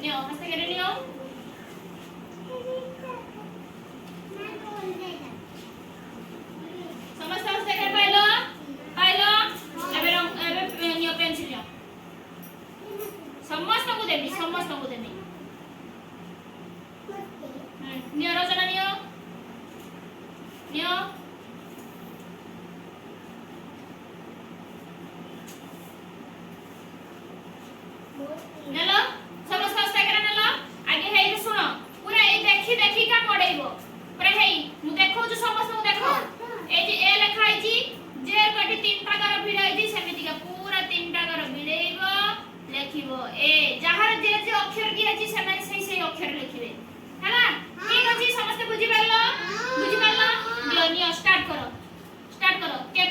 নিও হস্তে কেটে নিও समस्त हस्ते कर पाइलो पाइलो एबे एबे नियो पेंसिल नियो समस्त को देबी नियो रचना नियो नियो नेलो समस्त हस्ते कर नेलो आगे हेई सुनो पूरा ए देखी का पड़ेइबो पूरा हेई मु देखौ जो समस्त मु देखो ए जे ए लिखाई छी जे कटी तीनटा कर भिड़ाई छी सेमिति का पूरा तीनटा कर भिड़ेइबो लिखिबो ए जहार जे जे अक्षर की अछि सेमाने सही अक्षर लिखिबे हला ठीक अछि समस्त बुझि परलो दियो नियो स्टार्ट करो केट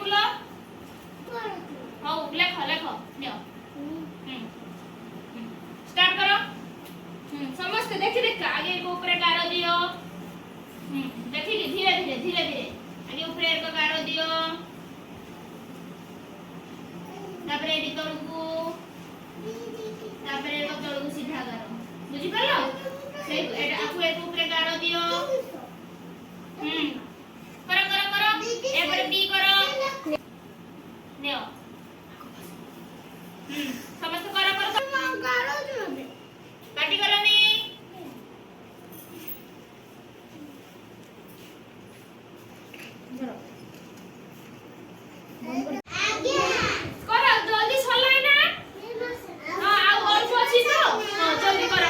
खुलो हो लेखो नियो स्टार्ट करो समस्त देखि आगे को ऊपर गारो दियो देखि धीरे धीरे आगे ऊपर एक गारो दियो तापर एडी तळकू तापर एक तळकू सीधा गारो बुझि परलो से एटा आपु एक ऊपर गारो दियो करो एपर बी करो नियो समस्त करो गारो दियो काटी करनी करो जल्दी सलाई ना हां आ अल्प अछि तो हां जल्दी करो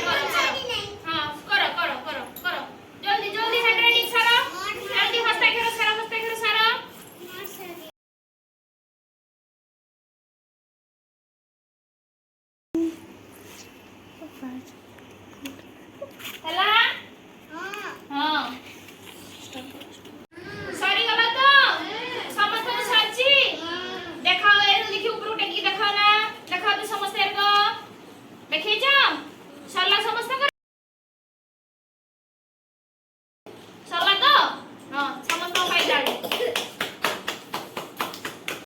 हां करो जल्दी हैंडराइटिंग सारा जल्दी हस्ताक्षर सारा